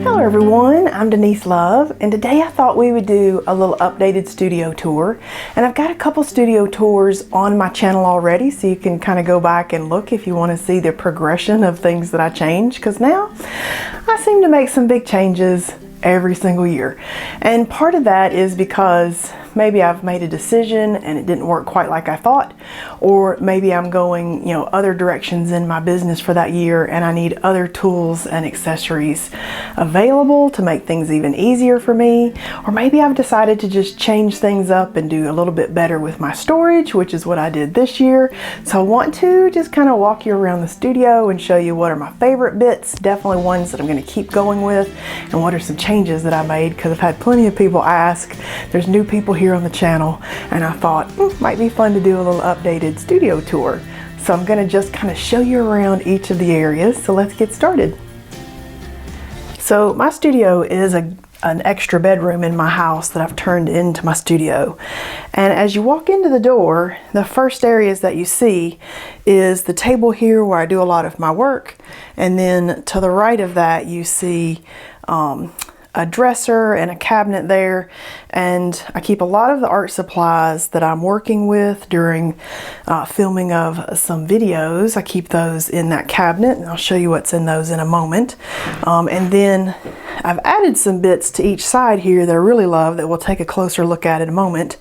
Hello everyone, I'm Denise Love, and today I thought we would do a little updated studio tour. And I've got a couple studio tours on my channel already, so you can kind of go back and look if you want to see the progression of things that I change, because now I seem to make some big changes every single year. And part of that is because maybe I've made a decision and it didn't work quite like I thought, or maybe I'm going, other directions in my business for that year and I need other tools and accessories available to make things even easier for me, or maybe I've decided to just change things up and do a little bit better with my storage, which is what I did this year. So I want to just kind of walk you around the studio and show you what are my favorite bits, definitely ones that I'm going to keep going with, and what are some changes that I made, because I've had plenty of people ask. There's new people here on the channel, and I thought might be fun to do a little updated studio tour. So I'm going to just kind of show you around each of the areas. So let's get started. So my studio is an extra bedroom in my house that I've turned into my studio. And as you walk into the door, the first areas that you see is the table here where I do a lot of my work. And then to the right of that, you see a dresser and a cabinet there, and I keep a lot of the art supplies that I'm working with during filming of some videos. I keep those in that cabinet, and I'll show you what's in those in a moment. And then I've added some bits to each side here that I really love that we'll take a closer look at in a moment.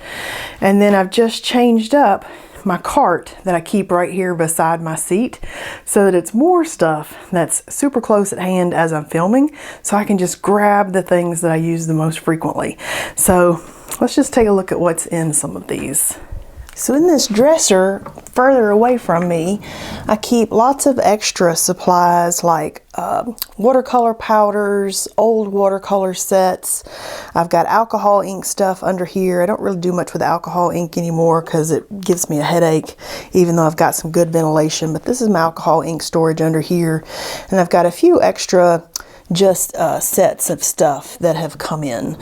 And then I've just changed up my cart that I keep right here beside my seat so that it's more stuff that's super close at hand as I'm filming, so I can just grab the things that I use the most frequently. So let's just take a look at what's in some of these. So in this dresser further away from me, I keep lots of extra supplies like watercolor powders, old watercolor sets. I've got alcohol ink stuff under here. I don't really do much with alcohol ink anymore because it gives me a headache, even though I've got some good ventilation. But this is my alcohol ink storage under here. And I've got a few extra just sets of stuff that have come in.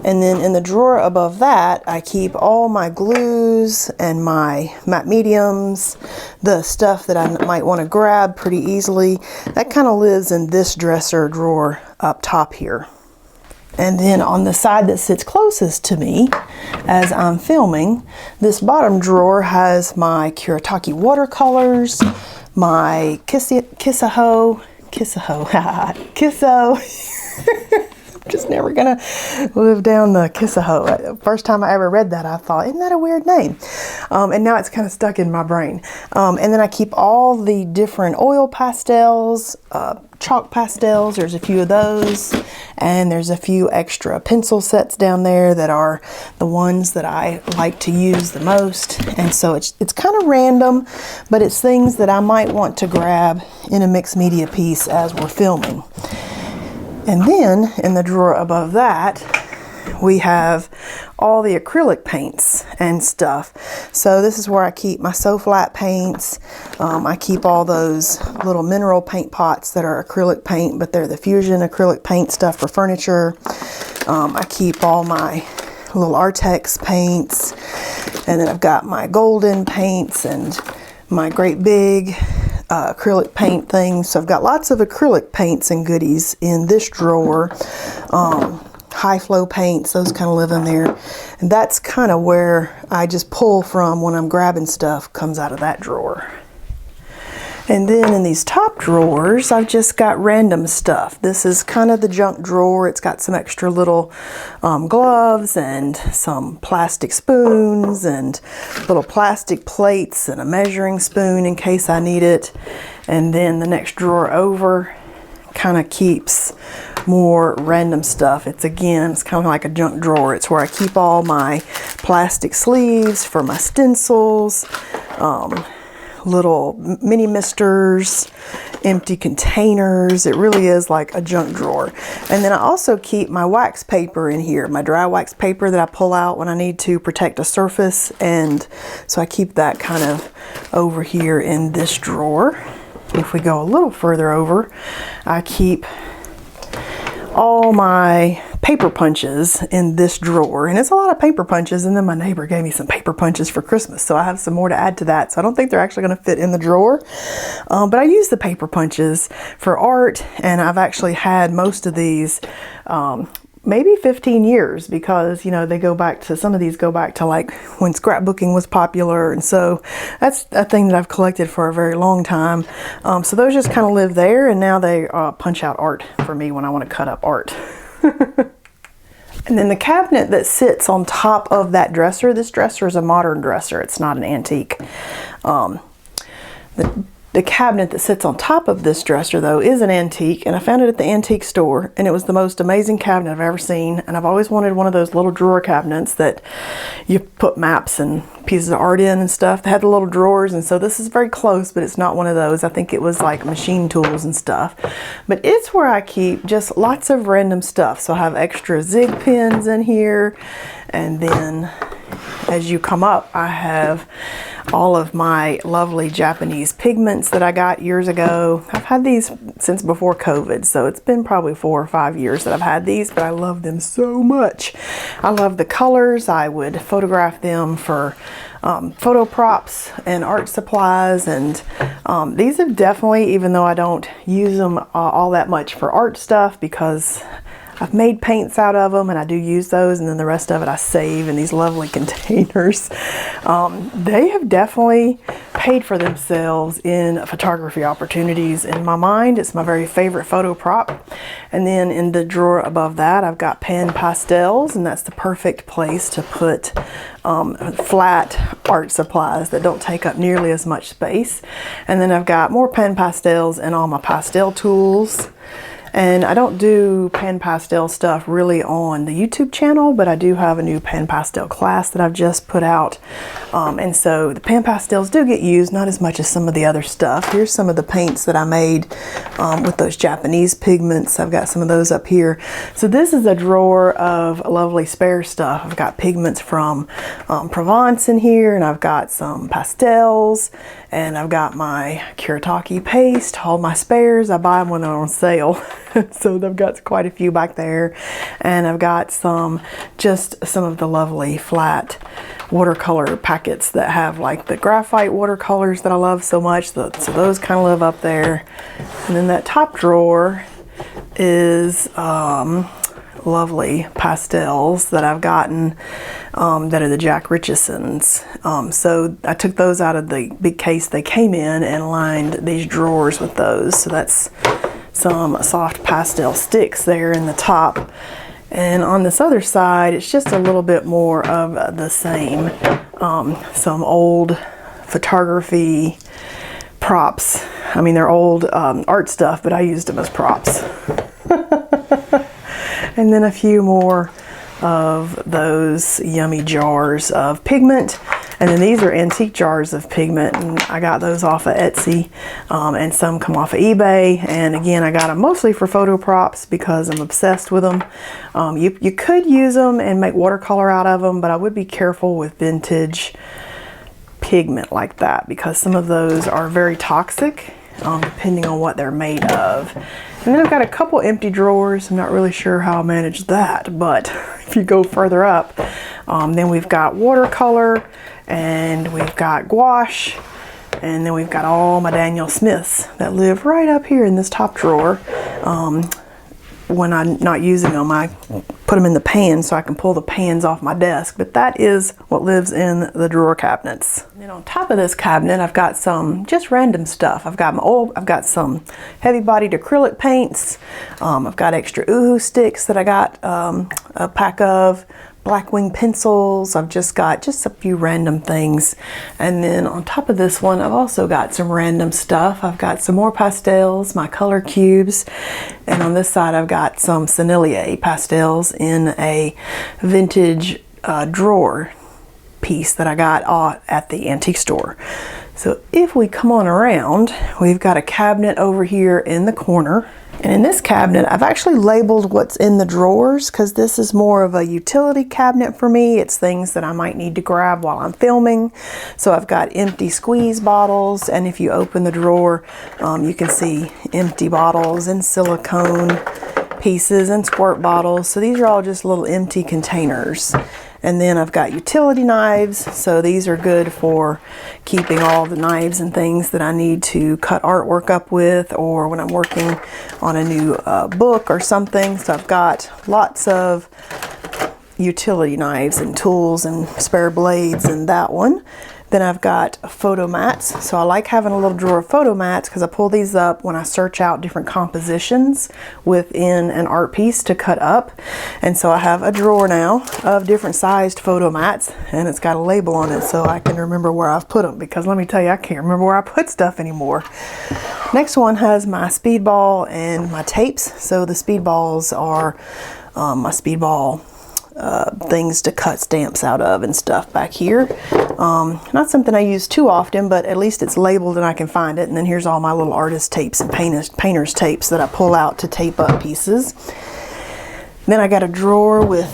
And then in the drawer above that, I keep all my glues and my matte mediums, the stuff that I might want to grab pretty easily. That kind of lives in this dresser drawer up top here. And then on the side that sits closest to me as I'm filming, this bottom drawer has my Kuretake watercolors, my Kisso. I'm just never gonna live down the Kisso. First time I ever read that, I thought, isn't that a weird name? And now it's kind of stuck in my brain. And then I keep all the different oil pastels, chalk pastels. There's a few of those, and there's a few extra pencil sets down there that are the ones that I like to use the most. And so it's kind of random, but it's things that I might want to grab in a mixed media piece as we're filming. And then in the drawer above that, we have all the acrylic paints and stuff. So this is where I keep my So Flat paints. I keep all those little mineral paint pots that are acrylic paint, but they're the Fusion acrylic paint stuff for furniture. I keep all my little Artex paints, and then I've got my golden paints and my great big acrylic paint things. So I've got lots of acrylic paints and goodies in this drawer. High flow paints, those kind of live in there. And that's kind of where I just pull from when I'm grabbing stuff, comes out of that drawer. And then in these top drawers, I've just got random stuff. This is kind of the junk drawer. It's got some extra little gloves and some plastic spoons and little plastic plates and a measuring spoon in case I need it. And then the next drawer over kind of keeps more random stuff. It's kind of like a junk drawer. It's where I keep all my plastic sleeves for my stencils, little mini misters, empty containers. It really is like a junk drawer. And then I also keep my wax paper in here, my dry wax paper that I pull out when I need to protect a surface. And so I keep that kind of over here in this drawer. if we go a little further over, I keep all my paper punches in this drawer, and it's a lot of paper punches, and then my neighbor gave me some paper punches for Christmas, so I have some more to add to that. So I don't think they're actually going to fit in the drawer, but I use the paper punches for art, and I've actually had most of these maybe 15 years, because you know they go back to, some of these go back to like when scrapbooking was popular, and so that's a thing that I've collected for a very long time. So those just kind of live there, and now they punch out art for me when I want to cut up art. And then the cabinet that sits on top of that dresser, this dresser is a modern dresser, it's not an antique. The cabinet that sits on top of this dresser, though, is an antique, and I found it at the antique store, and it was the most amazing cabinet I've ever seen. And I've always wanted one of those little drawer cabinets that you put maps and pieces of art in and stuff. They had the little drawers, and so this is very close, but it's not one of those. I think it was like machine tools and stuff. But it's where I keep just lots of random stuff. So I have extra zig pins in here, and then as you come up, I have all of my lovely Japanese pigments that I got years ago. I've had these since before COVID, so it's been probably 4 or 5 years that I've had these, but I love them so much. I love the colors. I would photograph them for photo props and art supplies, and these have definitely, even though I don't use them all that much for art stuff, because I've made paints out of them and I do use those, and then the rest of it I save in these lovely containers. They have definitely paid for themselves in photography opportunities. In my mind, it's my very favorite photo prop. And then in the drawer above that, I've got pan pastels, and that's the perfect place to put flat art supplies that don't take up nearly as much space. And then I've got more pan pastels and all my pastel tools. And I don't do pan pastel stuff really on the YouTube channel, but I do have a new pan pastel class that I've just put out. And so the pan pastels do get used, not as much as some of the other stuff. Here's some of the paints that I made with those Japanese pigments. I've got some of those up here. So this is a drawer of lovely spare stuff. I've got pigments from Provence in here, and I've got some pastels, and I've got my Kuretake paste, all my spares. I buy them when they're on sale. So I've got quite a few back there, and I've got just some of the lovely flat watercolor packets that have like the graphite watercolors that I love so much. So those kind of live up there. And then that top drawer is lovely pastels that I've gotten that are the Jack Richesons. So I took those out of the big case they came in and lined these drawers with those. So that's some soft pastel sticks there in the top. And on this other side, it's just a little bit more of the same. Some old photography props. I mean, they're old art stuff, but I used them as props. And then a few more of those yummy jars of pigment. And then these are antique jars of pigment, and I got those off of Etsy, and some come off of eBay. And again, I got them mostly for photo props because I'm obsessed with them. You could use them and make watercolor out of them, but I would be careful with vintage pigment like that, because some of those are very toxic, depending on what they're made of. And then I've got a couple empty drawers. I'm not really sure how I managed that, but if you go further up, then we've got watercolor, and we've got gouache, and then we've got all my Daniel Smiths that live right up here in this top drawer. When I'm not using them, I put them in the pan so I can pull the pans off my desk. But that is what lives in the drawer cabinets. And then on top of this cabinet, I've got some just random stuff. I've got some heavy-bodied acrylic paints. I've got extra Uhu sticks that I got a pack of. Blackwing pencils. I've just got a few random things. And then on top of this one, I've also got some random stuff. I've got some more pastels, my color cubes, and on this side I've got some Sennelier pastels in a vintage drawer piece that I got at the antique store. So if we come on around, we've got a cabinet over here in the corner. And in this cabinet, I've actually labeled what's in the drawers because this is more of a utility cabinet for me. It's things that I might need to grab while I'm filming. So I've got empty squeeze bottles, and if you open the drawer, you can see empty bottles and silicone pieces and squirt bottles. So these are all just little empty containers. And then I've got utility knives, so these are good for keeping all the knives and things that I need to cut artwork up with, or when I'm working on a new book or something. So I've got lots of utility knives and tools and spare blades in that one. Then I've got photo mats. So I like having a little drawer of photo mats because I pull these up when I search out different compositions within an art piece to cut up. And so I have a drawer now of different sized photo mats, and it's got a label on it so I can remember where I've put them, because let me tell you, I can't remember where I put stuff anymore. Next one has my speedball and my tapes. So the speedballs are my speedball things to cut stamps out of and stuff back here. Not something I use too often, but at least it's labeled and I can find it. And then here's all my little artist tapes and painter's tapes that I pull out to tape up pieces. Then I got a drawer with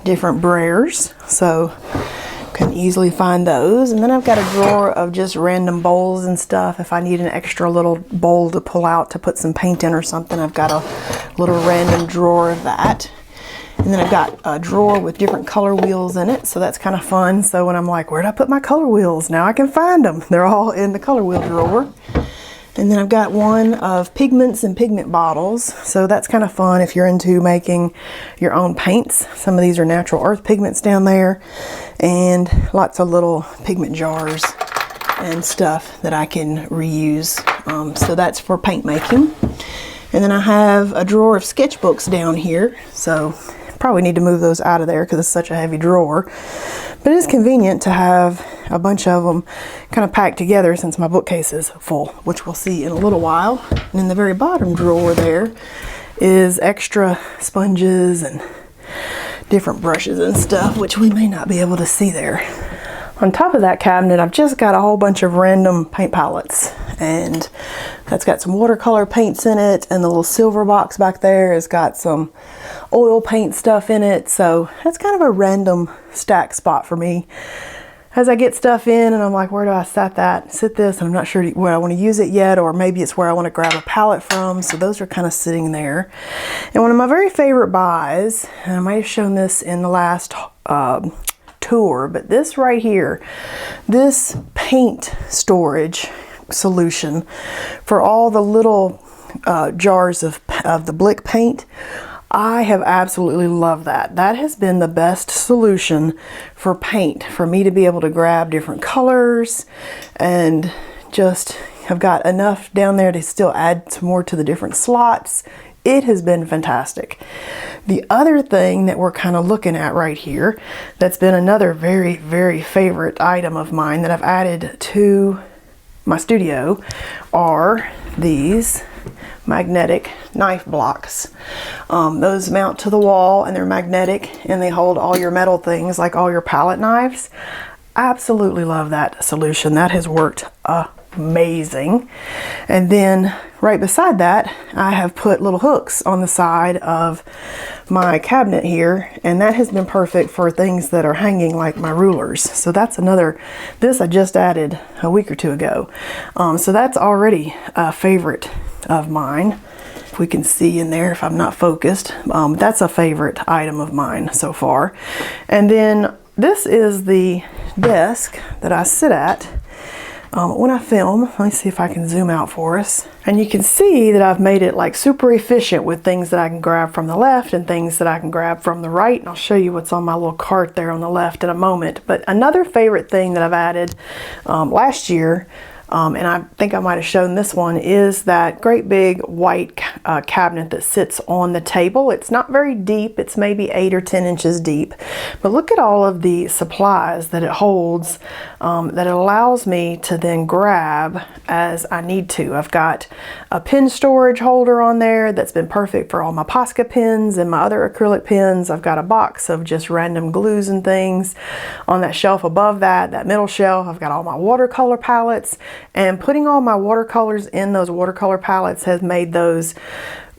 different brayers, so can easily find those. And then I've got a drawer of just random bowls and stuff. If I need an extra little bowl to pull out to put some paint in or something, I've got a little random drawer of that. And then I've got a drawer with different color wheels in it, so that's kind of fun. So when I'm like, where'd I put my color wheels? Now I can find them. They're all in the color wheel drawer. And then I've got one of pigments and pigment bottles. So that's kind of fun if you're into making your own paints. Some of these are natural earth pigments down there, and lots of little pigment jars and stuff that I can reuse. So that's for paint making. And then I have a drawer of sketchbooks down here. So probably need to move those out of there because it's such a heavy drawer, but it is convenient to have a bunch of them kind of packed together since my bookcase is full, which we'll see in a little while. And in the very bottom drawer there is extra sponges and different brushes and stuff, which we may not be able to see there. On top of that cabinet, I've just got a whole bunch of random paint palettes, and that's got some watercolor paints in it, and the little silver box back there has got some oil paint stuff in it. So that's kind of a random stack spot for me as I get stuff in, and I'm like, where do I sit this, and I'm not sure where I want to use it yet, or maybe it's where I want to grab a palette from. So those are kind of sitting there. And one of my very favorite buys, and I might have shown this in the last tour, but this right here, this paint storage solution for all the little jars of the Blick paint, I have absolutely loved that. That has been the best solution for paint, for me to be able to grab different colors, and just have got enough down there to still add some more to the different slots. It has been fantastic. The other thing that we're kind of looking at right here, that's been another very, very favorite item of mine that I've added to my studio, are these magnetic knife blocks. Those mount to the wall, and they're magnetic, and they hold all your metal things like all your palette knives. Absolutely love that solution. That has worked amazing. And then right beside that, I have put little hooks on the side of my cabinet here, and that has been perfect for things that are hanging, like my rulers. So that's another, this I just added a week or two ago. So that's already a favorite of mine. If we can see in there, if I'm not focused, that's a favorite item of mine so far. And then this is the desk that I sit at when I film. Let me see if I can zoom out for us. And you can see that I've made it like super efficient with things that I can grab from the left and things that I can grab from the right. And I'll show you what's on my little cart there on the left in a moment. But another favorite thing that I've added last year and I think I might have shown this one, is that great big white cabinet that sits on the table. It's not very deep, it's maybe 8 or 10 inches deep, but look at all of the supplies that it holds, that it allows me to then grab as I need to. I've got a pen storage holder on there that's been perfect for all my Posca pens and my other acrylic pens. I've got a box of just random glues and things on that shelf above that middle shelf. I've got all my watercolor palettes, and putting all my watercolors in those watercolor palettes has made those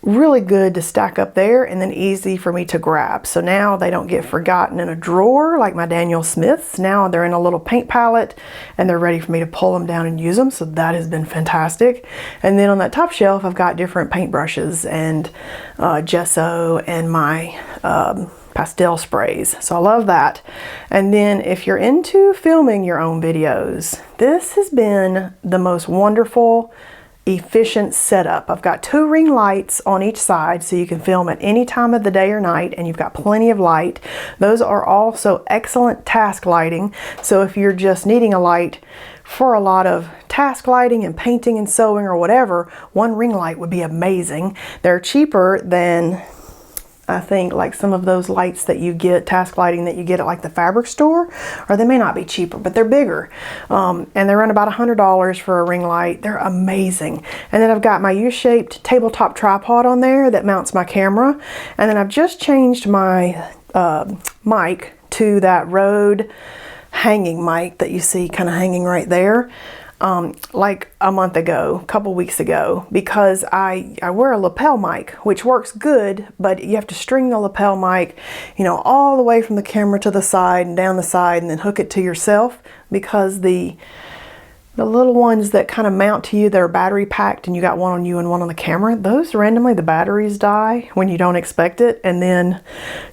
really good to stack up there and then easy for me to grab. So now they don't get forgotten in a drawer like my Daniel Smiths. Now they're in a little paint palette and they're ready for me to pull them down and use them. So that has been fantastic. And then on that top shelf, I've got different paint brushes and gesso and my pastel sprays. So I love that. And then if you're into filming your own videos, this has been the most wonderful, efficient setup. I've got 2 ring lights on each side so you can film at any time of the day or night, and you've got plenty of light. Those are also excellent task lighting. So if you're just needing a light for a lot of task lighting and painting and sewing or whatever, 1 ring light would be amazing. They're cheaper than, I think, like some of those lights that you get, task lighting that you get at like the fabric store, or they may not be cheaper, but they're bigger. And they run about $100 for a ring light. They're amazing. And then I've got my U-shaped tabletop tripod on there that mounts my camera. And then I've just changed my mic to that Rode hanging mic that you see kind of hanging right there. Like a month ago, a couple weeks ago, because I wear a lapel mic, which works good, but you have to string the lapel mic, you know, all the way from the camera to the side and down the side and then hook it to yourself, because the little ones that kind of mount to you, they're battery packed and you got one on you and one on the camera, those randomly the batteries die when you don't expect it, and then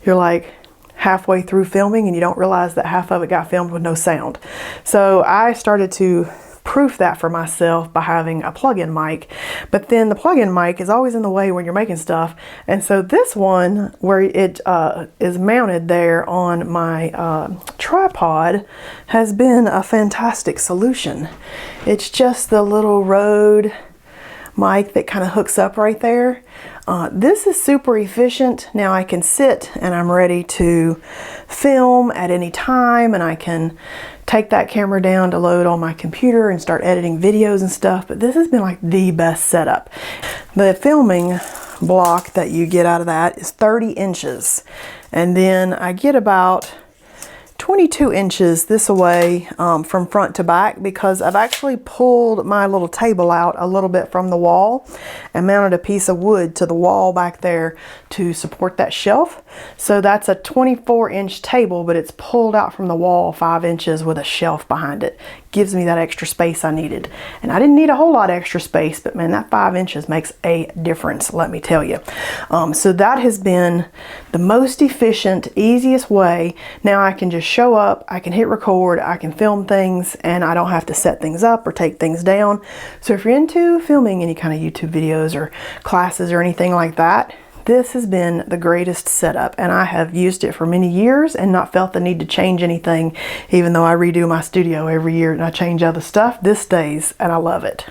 you're like halfway through filming and you don't realize that half of it got filmed with no sound. So I started to proof that for myself by having a plug-in mic, but then the plug-in mic is always in the way when you're making stuff, and so this one where it is mounted there on my tripod has been a fantastic solution. It's just the little Rode mic that kind of hooks up right there. This is super efficient. Now I can sit and I'm ready to film at any time, and I can take that camera down to load on my computer and start editing videos and stuff. But this has been like the best setup. The filming block that you get out of that is 30 inches. And then I get about 22 inches this way from front to back, because I've actually pulled my little table out a little bit from the wall and mounted a piece of wood to the wall back there to support that shelf. So that's a 24-inch table, but it's pulled out from the wall 5 inches with a shelf behind it. Gives me that extra space I needed. And I didn't need a whole lot of extra space, but man, that 5 inches makes a difference, let me tell you. So that has been the most efficient, easiest way. Now I can just show up, I can hit record, I can film things, and I don't have to set things up or take things down. So if you're into filming any kind of YouTube videos or classes or anything like that, this has been the greatest setup, and I have used it for many years and not felt the need to change anything, even though I redo my studio every year and I change other stuff. This stays, and I love it.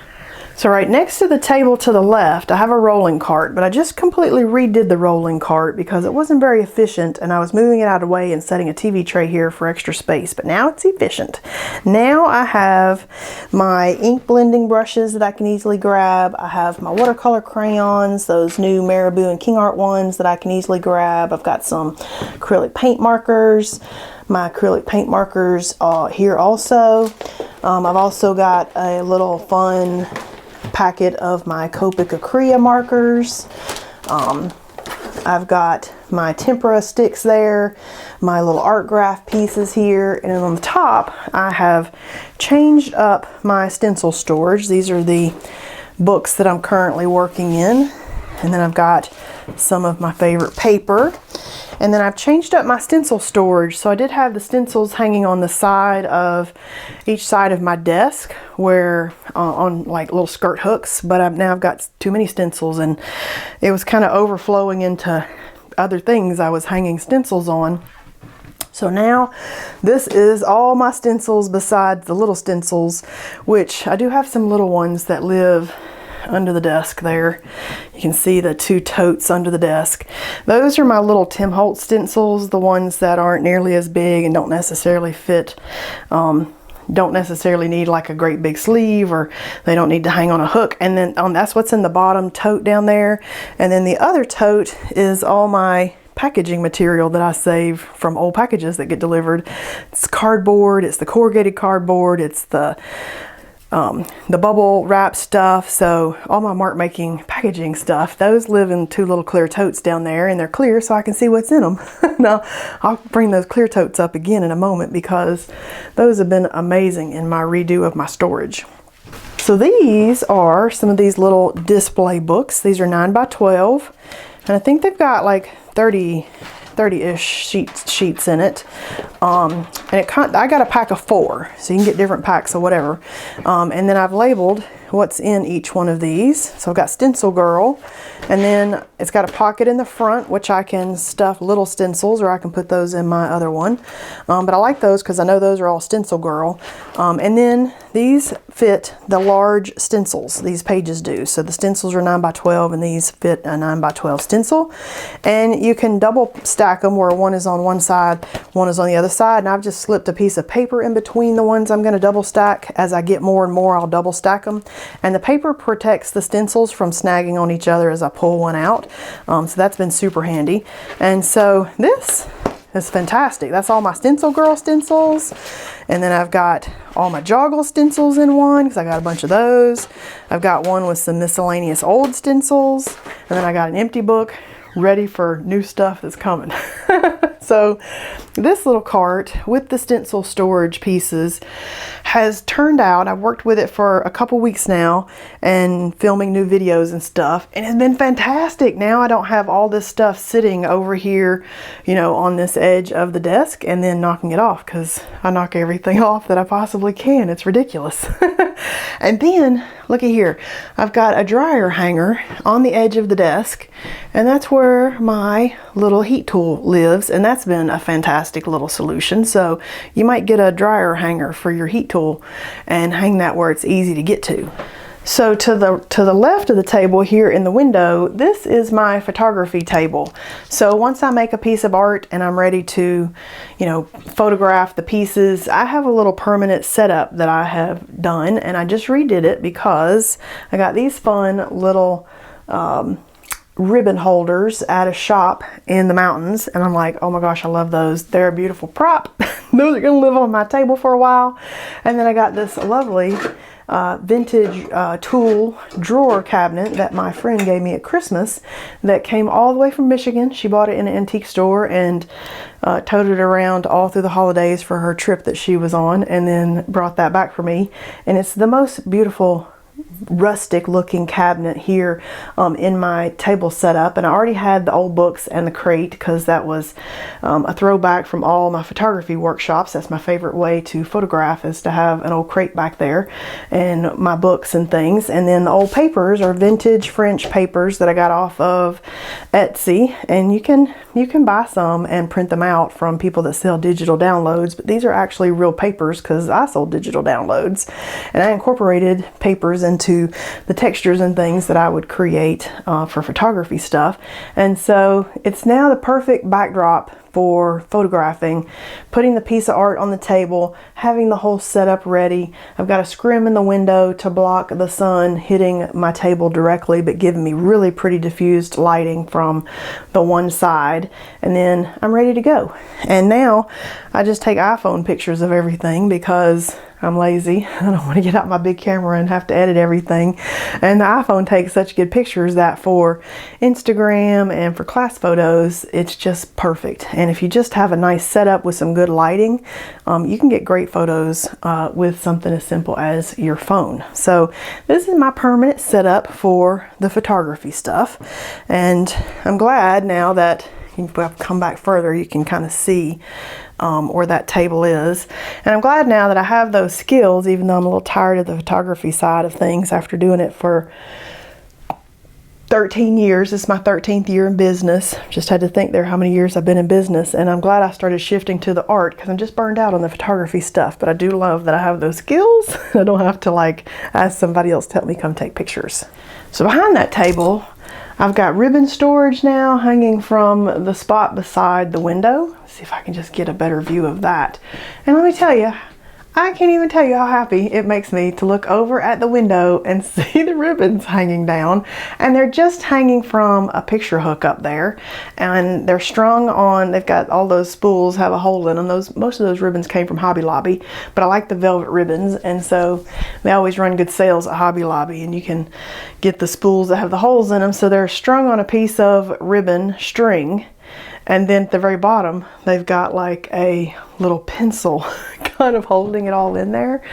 So right next to the table to the left, I have a rolling cart, but I just completely redid the rolling cart because it wasn't very efficient, and I was moving it out of the way and setting a TV tray here for extra space, but now it's efficient. Now I have my ink blending brushes that I can easily grab. I have my watercolor crayons, those new Marabou and King Art ones that I can easily grab. I've got some acrylic paint markers. My acrylic paint markers here also. I've also got a little fun packet of my Copic Acrylic markers. I've got my tempera sticks there, my little art graph pieces here, and then on the top I have changed up my stencil storage. These are the books that I'm currently working in, and then I've got some of my favorite paper. And then I've changed up my stencil storage. So I did have the stencils hanging on the side of each side of my desk, where on like little skirt hooks, but I've got too many stencils and it was kind of overflowing into other things I was hanging stencils on. So now this is all my stencils besides the little stencils, which I do have some little ones that live under the desk there. You can see the 2 totes under the desk. Those are my little Tim Holtz stencils, the ones that aren't nearly as big and don't necessarily fit, don't necessarily need like a great big sleeve, or they don't need to hang on a hook. And then that's what's in the bottom tote down there. And then the other tote is all my packaging material that I save from old packages that get delivered. It's cardboard, it's the corrugated cardboard, it's the bubble wrap stuff. So all my mark making packaging stuff, those live in 2 little clear totes down there, and they're clear so I can see what's in them. Now I'll bring those clear totes up again in a moment because those have been amazing in my redo of my storage. So these are some of these little display books. These are 9 by 12, and I think they've got like 30-ish sheets in it. And I got a pack of 4, so you can get different packs or whatever. And then I've labeled what's in each one of these. So I've got Stencil Girl, and then it's got a pocket in the front which I can stuff little stencils, or I can put those in my other one. But I like those because I know those are all Stencil Girl. And then these fit the large stencils, these pages do. So the stencils are 9 by 12 and these fit a 9 by 12 stencil. And you can double stack them where one is on one side, one is on the other side. And I've just slipped a piece of paper in between the ones I'm going to double stack. As I get more and more, I'll double stack them. And the paper protects the stencils from snagging on each other as I pull one out. So that's been super handy. And so this is fantastic. That's all my Stencil Girl stencils. And then I've got all my Joggle stencils in one because I got a bunch of those. I've got one with some miscellaneous old stencils. And then I got an empty book ready for new stuff that's coming. So this little cart with the stencil storage pieces has turned out, I've worked with it for a couple weeks now and filming new videos and stuff, and it's been fantastic. Now I don't have all this stuff sitting over here, you know, on this edge of the desk and then knocking it off, because I knock everything off that I possibly can. It's ridiculous. And then looky here, I've got a dryer hanger on the edge of the desk, and that's where my little heat tool lives, and that's been a fantastic little solution. So you might get a dryer hanger for your heat tool and hang that where it's easy to get to. So to the left of the table here in the window, this is my photography table. So once I make a piece of art and I'm ready to, you know, photograph the pieces, I have a little permanent setup that I have done, and I just redid it because I got these fun little ribbon holders at a shop in the mountains, and I'm like, oh my gosh, I love those. They're a beautiful prop. Those are gonna live on my table for a while. And then I got this lovely vintage tool drawer cabinet that my friend gave me at Christmas that came all the way from Michigan. She bought it in an antique store and toted it around all through the holidays for her trip that she was on, and then brought that back for me. And it's the most beautiful rustic looking cabinet here in my table setup. And I already had the old books and the crate because that was a throwback from all my photography workshops. That's my favorite way to photograph, is to have an old crate back there and my books and things. And then the old papers are vintage French papers that I got off of Etsy, and you can buy some and print them out from people that sell digital downloads, but these are actually real papers because I sold digital downloads, and I incorporated papers into the textures and things that I would create for photography stuff. And so it's now the perfect backdrop for photographing, putting the piece of art on the table, having the whole setup ready. I've got a scrim in the window to block the sun hitting my table directly, but giving me really pretty diffused lighting from the one side. And then I'm ready to go. And now I just take iPhone pictures of everything because I'm lazy. I don't want to get out my big camera and have to edit everything. And the iPhone takes such good pictures that for Instagram and for class photos, it's just perfect. And if you just have a nice setup with some good lighting, you can get great photos with something as simple as your phone. So this is my permanent setup for the photography stuff. And I'm glad now that if I come back further, you can kind of see where that table is. And I'm glad now that I have those skills, even though I'm a little tired of the photography side of things after doing it for 13 years. This is my 13th year in business. Just had to think there how many years I've been in business, and I'm glad I started shifting to the art because I'm just burned out on the photography stuff. But I do love that I have those skills. I don't have to like ask somebody else to help me come take pictures. So behind that table, I've got ribbon storage now hanging from the spot beside the window. Let's see if I can just get a better view of that. And let me tell you, I can't even tell you how happy it makes me to look over at the window and see the ribbons hanging down. And they're just hanging from a picture hook up there. And they're strung on, they've got all those spools have a hole in them. Most of those ribbons came from Hobby Lobby, but I like the velvet ribbons. And so they always run good sales at Hobby Lobby, and you can get the spools that have the holes in them. So they're strung on a piece of ribbon string. And then at the very bottom, they've got like a little pencil kind of holding it all in there,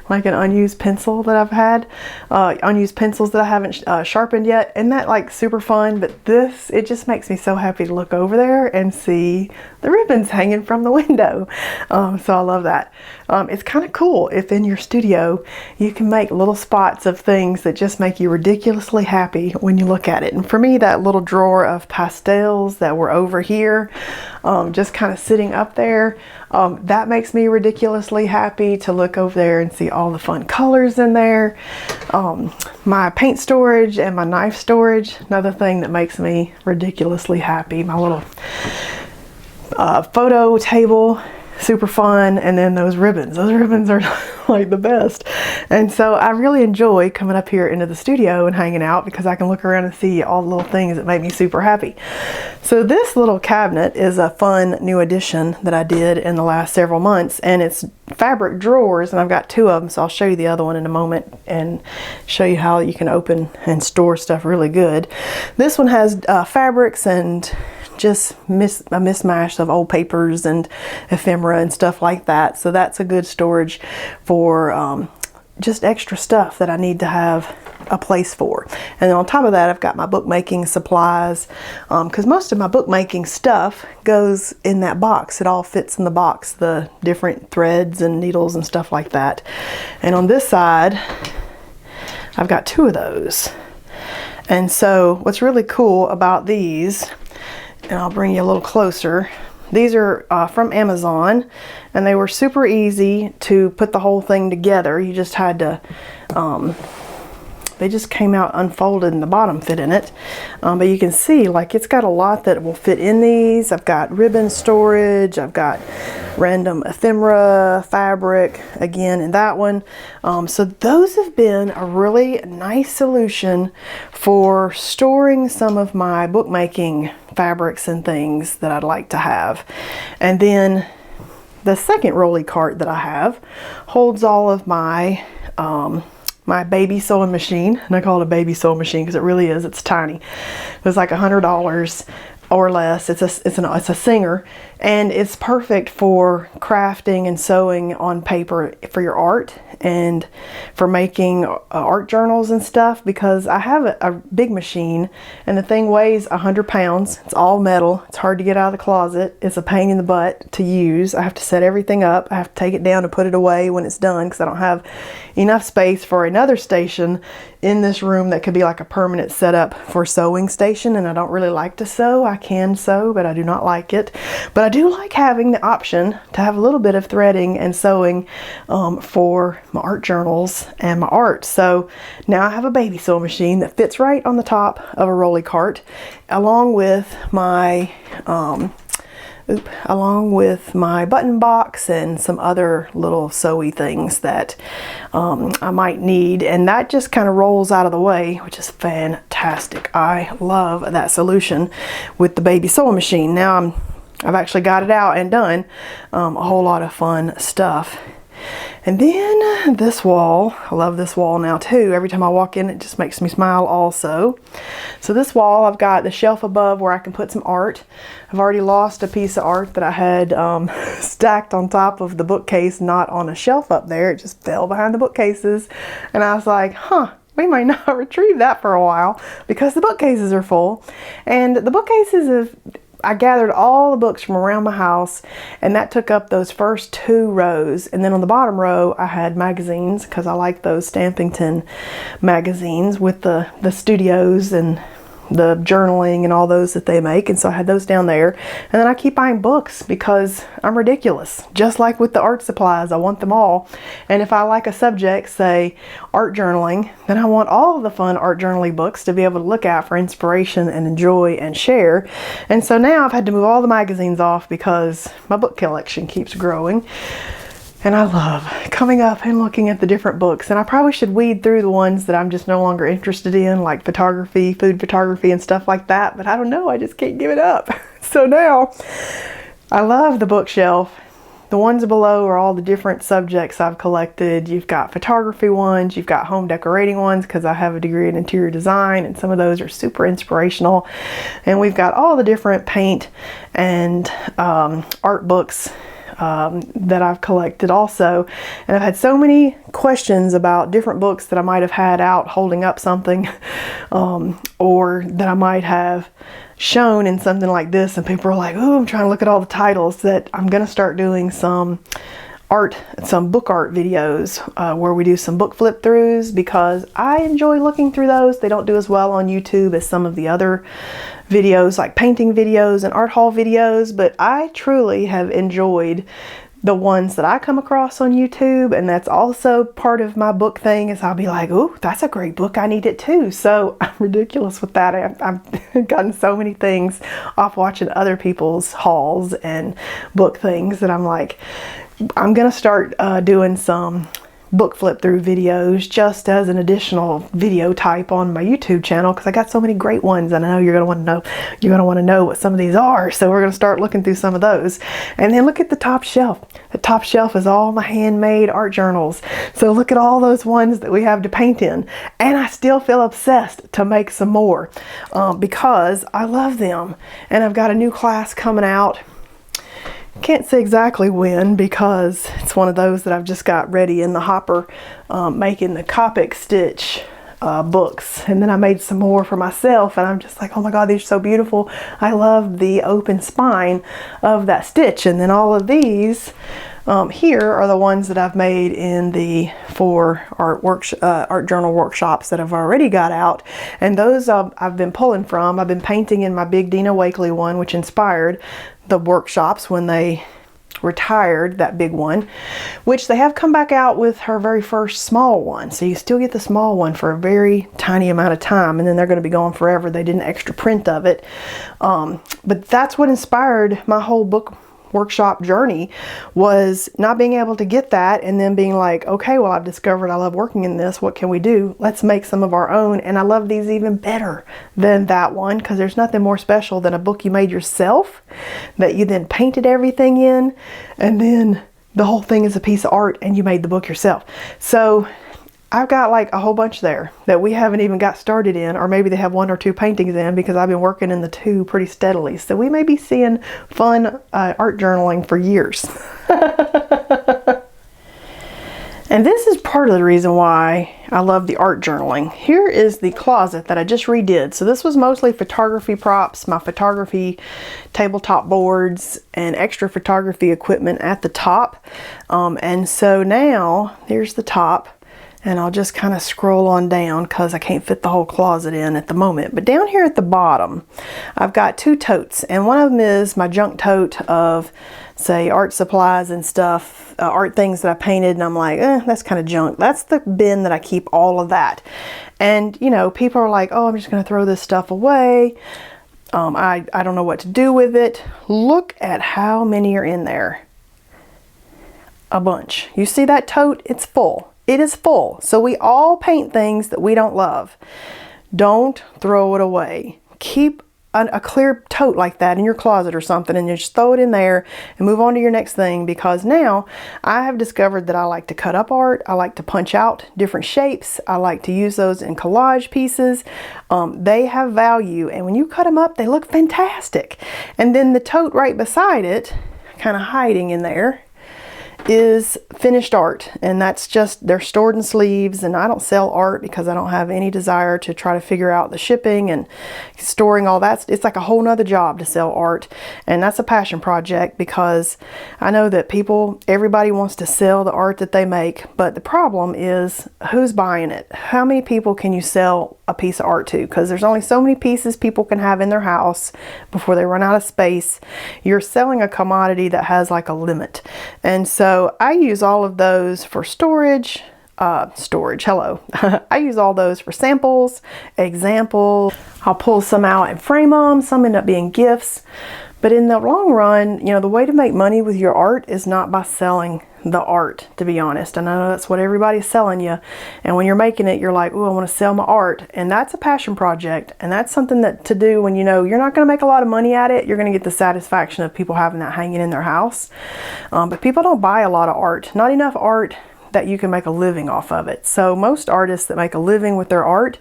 like an unused pencil that I've had, unused pencils that I haven't sharpened yet. Isn't that like super fun? But this, it just makes me so happy to look over there and see the ribbons hanging from the window. So I love that. It's kind of cool if in your studio you can make little spots of things that just make you ridiculously happy when you look at it. And for me, that little drawer of pastels that were over here, just kind of sitting up there, that makes me ridiculously happy to look over there and see all the fun colors in there. My paint storage and my knife storage, another thing that makes me ridiculously happy. My little photo table, super fun. And then those ribbons are like the best. And so I really enjoy coming up here into the studio and hanging out because I can look around and see all the little things that make me super happy. So this little cabinet is a fun new addition that I did in the last several months, and it's fabric drawers, and I've got two of them, so I'll show you the other one in a moment and show you how you can open and store stuff really good. This one has fabrics and just a mismatch of old papers and ephemera and stuff like that. So that's a good storage for just extra stuff that I need to have a place for. And then on top of that, I've got my bookmaking supplies, because most of my bookmaking stuff goes in that box. It all fits in the box, the different threads and needles and stuff like that. And on this side, I've got two of those. And so what's really cool about these, and I'll bring you a little closer. These are from Amazon, and they were super easy to put the whole thing together. You just had to, they just came out unfolded and the bottom fit in it. But you can see like it's got a lot that will fit in these. I've got ribbon storage, I've got random ephemera, fabric, again in that one. So those have been a really nice solution for storing some of my bookmaking fabrics and things that I'd like to have. And then the second rolly cart that I have holds all of my my baby sewing machine, and I call it a baby sewing machine because it really is. It's tiny. It was like $100 or less. It's a Singer, and it's perfect for crafting and sewing on paper for your art and for making art journals and stuff, because I have a big machine and the thing weighs 100 pounds. It's all metal. It's hard to get out of the closet. It's a pain in the butt to use. I have to set everything up. I have to take it down and put it away when it's done because I don't have enough space for another station in this room that could be like a permanent setup for sewing station. And I don't really like to sew. I can sew, but I do not like it. But I do like having the option to have a little bit of threading and sewing for my art journals and my art. So now I have a baby sewing machine that fits right on the top of a rolly cart, along with my button box and some other little sewy things that I might need, and that just kind of rolls out of the way, which is fantastic. I love that solution with the baby sewing machine. Now I've actually got it out and done a whole lot of fun stuff. And then this wall, I love this wall now too. Every time I walk in, it just makes me smile also. So this wall, I've got the shelf above where I can put some art. I've already lost a piece of art that I had stacked on top of the bookcase, not on a shelf up there. It just fell behind the bookcases. And I was like, we might not retrieve that for a while because the bookcases are full. And the bookcases I gathered all the books from around my house, and that took up those first two rows. And then on the bottom row, I had magazines because I like those Stampington magazines with the studios and the journaling and all those that they make, and so I had those down there. And then I keep buying books because I'm ridiculous. Just like with the art supplies, I want them all. And if I like a subject, say art journaling, then I want all of the fun art journaling books to be able to look at for inspiration and enjoy and share. And so now I've had to move all the magazines off because my book collection keeps growing. And I love coming up and looking at the different books. And I probably should weed through the ones that I'm just no longer interested in, like photography, food photography, and stuff like that. But I don't know, I just can't give it up. So now I love the bookshelf. The ones below are all the different subjects I've collected. You've got photography ones, you've got home decorating ones because I have a degree in interior design, and some of those are super inspirational. And we've got all the different paint and art books that I've collected also. And I've had so many questions about different books that I might have had out holding up something or that I might have shown in something like this, and people are like, oh, I'm trying to look at all the titles, that I'm going to start doing some book art videos where we do some book flip throughs, because I enjoy looking through those. They don't do as well on YouTube as some of the other videos like painting videos and art haul videos, but I truly have enjoyed the ones that I come across on YouTube. And that's also part of my book thing, is I'll be like, oh, that's a great book, I need it too. So I'm ridiculous with that. I've gotten so many things off watching other people's hauls and book things that I'm like, I'm gonna start doing some book flip through videos just as an additional video type on my YouTube channel, because I got so many great ones, and I know you're gonna want to know what some of these are. So we're gonna start looking through some of those. And then look at the top shelf. The top shelf is all my handmade art journals. So look at all those ones that we have to paint in, and I still feel obsessed to make some more because I love them. And I've got a new class coming out. Can't say exactly when, because it's one of those that I've just got ready in the hopper, making the Copic stitch books. And then I made some more for myself, and I'm just like, oh my god, these are so beautiful. I love the open spine of that stitch. And then all of these here are the ones that I've made in the 4 art journal workshops that I've already got out. And those I've been pulling from. I've been painting in my big Dina Wakley one, which inspired the workshops when they retired that big one, which they have come back out with her very first small one. So you still get the small one for a very tiny amount of time, and then they're going to be gone forever. They did an extra print of it. But that's what inspired my whole book workshop journey, was not being able to get that, and then being like, okay, well, I've discovered I love working in this. What can we do? Let's make some of our own. And I love these even better than that one, because there's nothing more special than a book you made yourself that you then painted everything in, and then the whole thing is a piece of art and you made the book yourself. So I've got like a whole bunch there that we haven't even got started in, or maybe they have 1 or 2 paintings in, because I've been working in the 2 pretty steadily. So we may be seeing fun art journaling for years. And this is part of the reason why I love the art journaling. Here is the closet that I just redid. So this was mostly photography props, my photography tabletop boards, and extra photography equipment at the top. And so now there's the top. And I'll just kind of scroll on down because I can't fit the whole closet in at the moment. But down here at the bottom, I've got 2 totes. And one of them is my junk tote of, say, art supplies and stuff, art things that I painted. And I'm like, that's kind of junk. That's the bin that I keep all of that. And, you know, people are like, oh, I'm just going to throw this stuff away. I don't know what to do with it. Look at how many are in there. A bunch. You see that tote? It's full. It is full. So we all paint things that we don't love. Don't throw it away. Keep a clear tote like that in your closet or something, and just throw it in there and move on to your next thing, because now I have discovered that I like to cut up art. I like to punch out different shapes. I like to use those in collage pieces. They have value, and when you cut them up, they look fantastic. And then the tote right beside it, kind of hiding in there, is finished art, and that's just, they're stored in sleeves, and I don't sell art because I don't have any desire to try to figure out the shipping and storing all that. It's like a whole nother job to sell art, and that's a passion project because I know that everybody wants to sell the art that they make, but the problem is who's buying it? How many people can you sell a piece of art to? Because there's only so many pieces people can have in their house before they run out of space. You're selling a commodity that has like a limit, and so I use all of those for storage. Hello. I use all those for samples, examples. I'll pull some out and frame them. Some end up being gifts. But in the long run, you know, the way to make money with your art is not by selling the art, to be honest. And I know that's what everybody's selling you. And when you're making it, you're like, oh, I want to sell my art. And that's a passion project. And that's something to do when you know you're not going to make a lot of money at it. You're going to get the satisfaction of people having that hanging in their house. But people don't buy a lot of art. Not enough art that you can make a living off of it. So most artists that make a living with their art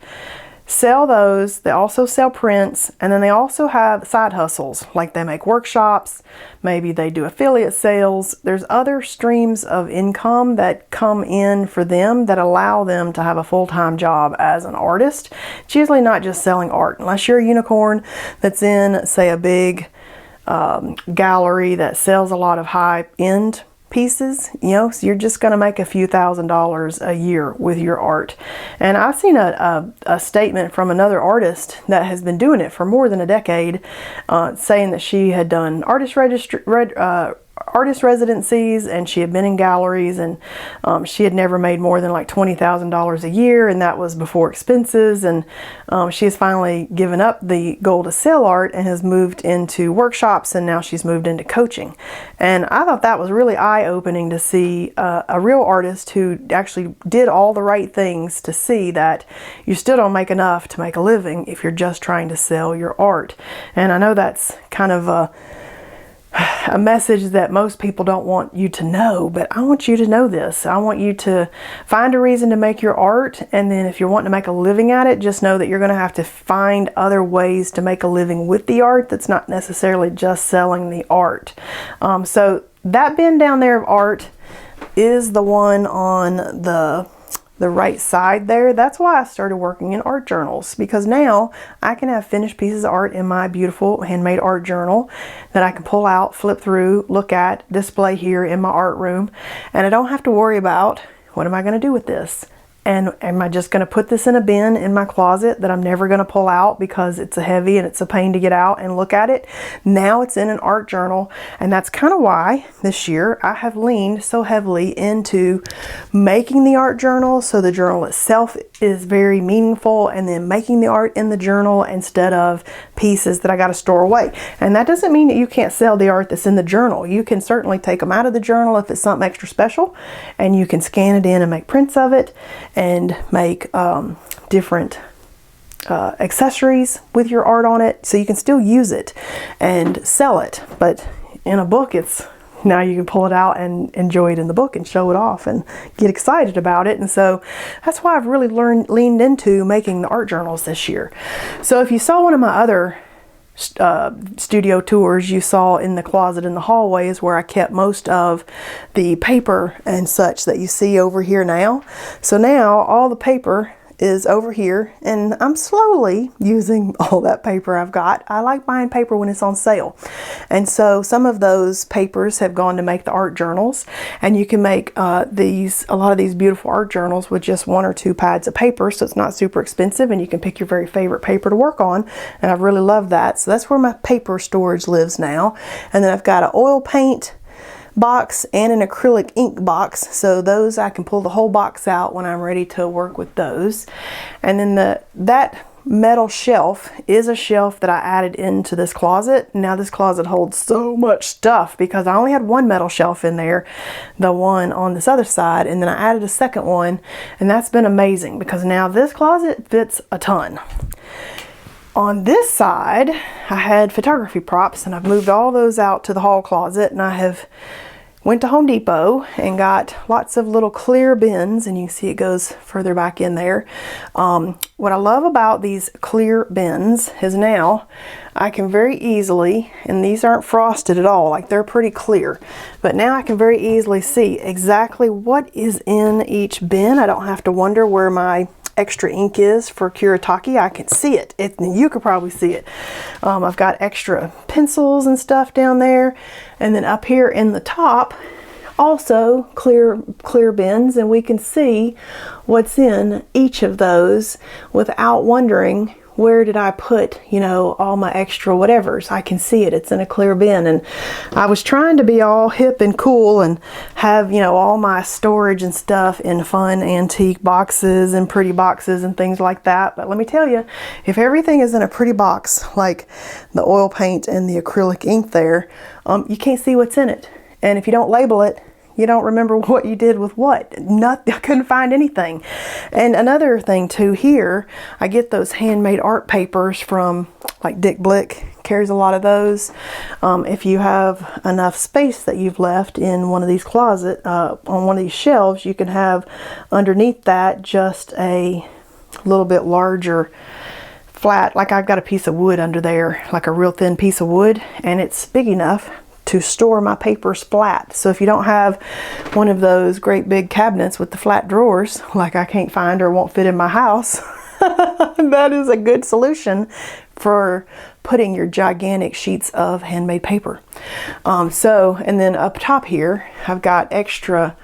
sell those. They also sell prints, and then they also have side hustles, like they make workshops, maybe they do affiliate sales. There's other streams of income that come in for them that allow them to have a full-time job as an artist. It's usually not just selling art, unless you're a unicorn that's in, say, a big gallery that sells a lot of high-end pieces, you know, so you're just going to make a few $1,000s a year with your art. And I've seen a statement from another artist that has been doing it for more than a decade, saying that she had done artist residencies, and she had been in galleries, and she had never made more than like $20,000 a year, and that was before expenses. And she has finally given up the goal to sell art and has moved into workshops, and now she's moved into coaching. And I thought that was really eye-opening to see a real artist who actually did all the right things, to see that you still don't make enough to make a living if you're just trying to sell your art. And I know that's kind of a message that most people don't want you to know, but I want you to know this. I want you to find a reason to make your art, and then if you're wanting to make a living at it, just know that you're going to have to find other ways to make a living with the art that's not necessarily just selling the art. So that bin down there of art is the one on the right side there. That's why I started working in art journals, because now I can have finished pieces of art in my beautiful handmade art journal that I can pull out, flip through, look at, display here in my art room, and I don't have to worry about, what am I going to do with this? And am I just going to put this in a bin in my closet that I'm never going to pull out because it's heavy and it's a pain to get out and look at it? Now it's in an art journal, and that's kind of why this year I have leaned so heavily into making the art journal, so the journal itself is very meaningful, and then making the art in the journal instead of pieces that I got to store away. And that doesn't mean that you can't sell the art that's in the journal. You can certainly take them out of the journal if it's something extra special, and you can scan it in and make prints of it and make different accessories with your art on it, so you can still use it and sell it. But in a book, it's now you can pull it out and enjoy it in the book and show it off and get excited about it. And so that's why I've really leaned into making the art journals this year. So if you saw one of my other studio tours, you saw in the closet in the hallway is where I kept most of the paper and such that you see over here now. So now all the paper is over here, and I'm slowly using all that paper I've got. I like buying paper when it's on sale, and so some of those papers have gone to make the art journals, and you can make a lot of these beautiful art journals with just 1 or 2 pads of paper, so it's not super expensive, and you can pick your very favorite paper to work on, and I really love that. So that's where my paper storage lives now. And then I've got an oil paint box and an acrylic ink box, so those I can pull the whole box out when I'm ready to work with those. And then that metal shelf is a shelf that I added into this closet. Now this closet holds so much stuff because I only had one metal shelf in there, the one on this other side, and then I added a second one, and that's been amazing because now this closet fits a ton. On this side, I had photography props, and I've moved all those out to the hall closet, and I have went to Home Depot and got lots of little clear bins, and you can see it goes further back in there. What I love about these clear bins is now I can very easily, and these aren't frosted at all, like they're pretty clear, but now I can very easily see exactly what is in each bin. I don't have to wonder where my extra ink is for Kuretake. I can see it. You could probably see it. I've got extra pencils and stuff down there, and then up here in the top also clear bins, and we can see what's in each of those without wondering where did I put, you know, all my extra whatevers. I can see it. It's in a clear bin. And I was trying to be all hip and cool and have, you know, all my storage and stuff in fun antique boxes and pretty boxes and things like that. But let me tell you, if everything is in a pretty box, like the oil paint and the acrylic ink there, you can't see what's in it. And if you don't label it, you don't remember what you did with what. I couldn't find anything. And another thing too, here, I get those handmade art papers from, like Dick Blick carries a lot of those. If you have enough space that you've left in one of these closets, on one of these shelves, you can have underneath that just a little bit larger flat, like I've got a piece of wood under there, like a real thin piece of wood, and it's big enough to store my papers flat. So if you don't have one of those great big cabinets with the flat drawers, like I can't find or won't fit in my house, that is a good solution for putting your gigantic sheets of handmade paper. And then up top here, I've got extra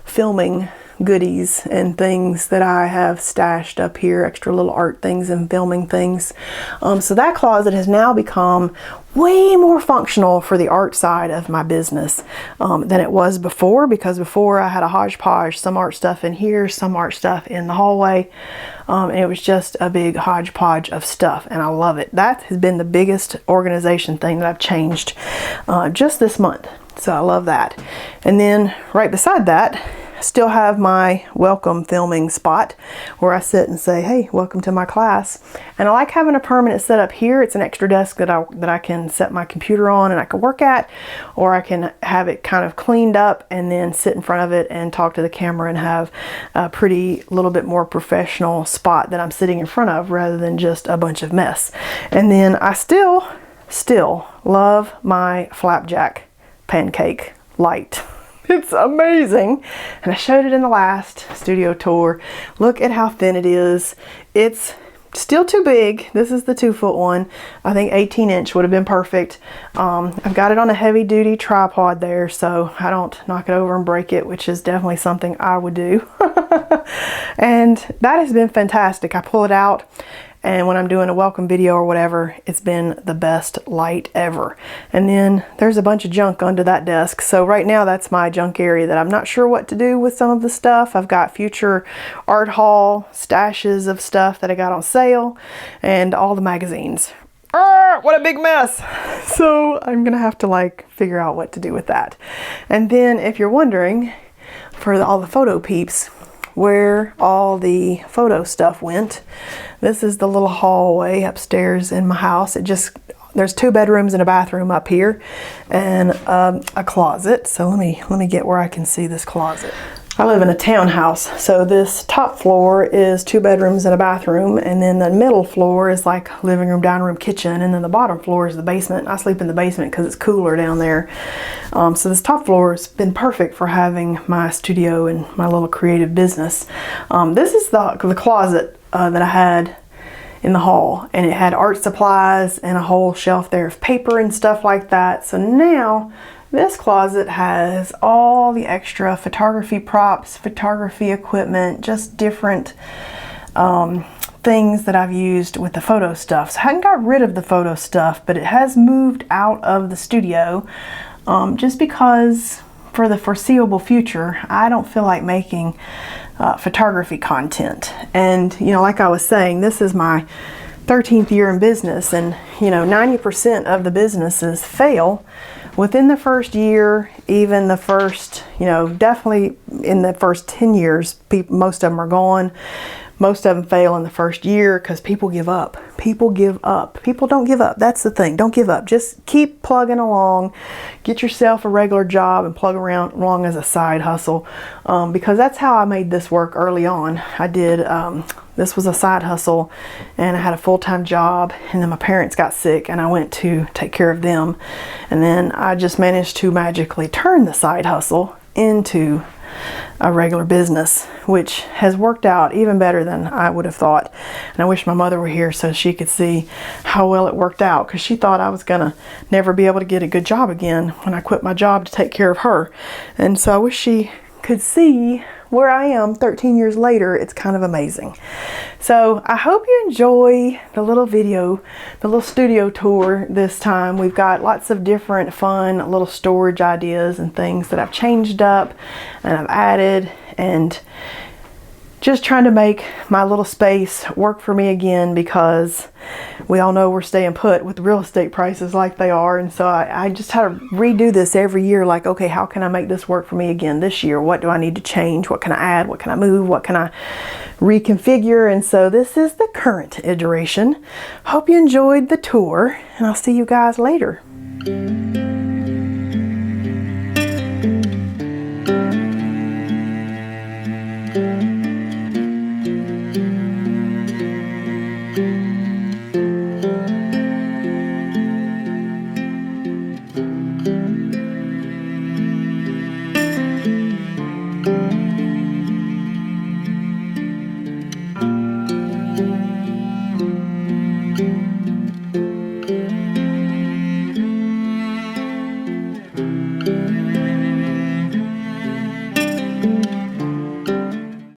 filming goodies and things that I have stashed up here, extra little art things and filming things. So that closet has now become way more functional for the art side of my business than it was before, because before I had a hodgepodge, some art stuff in here, some art stuff in the hallway, and it was just a big hodgepodge of stuff, and I love it. That has been the biggest organization thing that I've changed just this month, so I love that. And then right beside that, still have my welcome filming spot where I sit and say, hey, welcome to my class. And I like having a permanent setup here. It's an extra desk that I can set my computer on and I can work at, or I can have it kind of cleaned up and then sit in front of it and talk to the camera and have a pretty little bit more professional spot that I'm sitting in front of rather than just a bunch of mess. And then I still love my flapjack pancake light. It's amazing, and I showed it in the last studio tour. Look at how thin it is. It's still too big. This is the 2-foot one. I think 18-inch would have been perfect. I've got it on a heavy-duty tripod there, so I don't knock it over and break it, which is definitely something I would do. And that has been fantastic. I pull it out, and when I'm doing a welcome video or whatever, it's been the best light ever. And then there's a bunch of junk under that desk. So right now that's my junk area that I'm not sure what to do with some of the stuff. I've got future art haul stashes of stuff that I got on sale and all the magazines. What a big mess. So I'm gonna have to like figure out what to do with that. And then if you're wondering, for all the photo peeps, where all the photo stuff went, this is the little hallway upstairs in my house. There's 2 bedrooms and a bathroom up here and a closet. So let me get where I can see this closet. I live in a townhouse, so this top floor is 2 bedrooms and a bathroom, and then the middle floor is like living room, dining room, kitchen, and then the bottom floor is the basement. I sleep in the basement because it's cooler down there. So this top floor has been perfect for having my studio and my little creative business. This is the closet that I had in the hall, and it had art supplies and a whole shelf there of paper and stuff like that. So now this closet has all the extra photography props, photography equipment, just different things that I've used with the photo stuff. So I hadn't got rid of the photo stuff, but it has moved out of the studio just because for the foreseeable future, I don't feel like making photography content. And, you know, like I was saying, this is my 13th year in business, and, you know, 90% of the businesses fail within the first year, even the first, you know, definitely in the first 10 years, most of them are gone. Most of them fail in the first year because people give up. People give up. People don't give up. That's the thing. Don't give up. Just keep plugging along. Get yourself a regular job and plug around along as a side hustle, because that's how I made this work early on. I did, this was a side hustle, and I had a full-time job, and then my parents got sick and I went to take care of them. And then I just managed to magically turn the side hustle into a regular business, which has worked out even better than I would have thought. And I wish my mother were here so she could see how well it worked out, because she thought I was gonna never be able to get a good job again when I quit my job to take care of her. And so I wish she could see where I am 13 years later. It's kind of amazing. So I hope you enjoy the little video, the little studio tour this time. We've got lots of different fun little storage ideas and things that I've changed up and I've added, and just trying to make my little space work for me again, because we all know we're staying put with real estate prices like they are. And so I just had to redo this every year, like, okay, how can I make this work for me again this year? What do I need to change? What can I add? What can I move? What can I reconfigure? And so this is the current iteration. Hope you enjoyed the tour, and I'll see you guys later.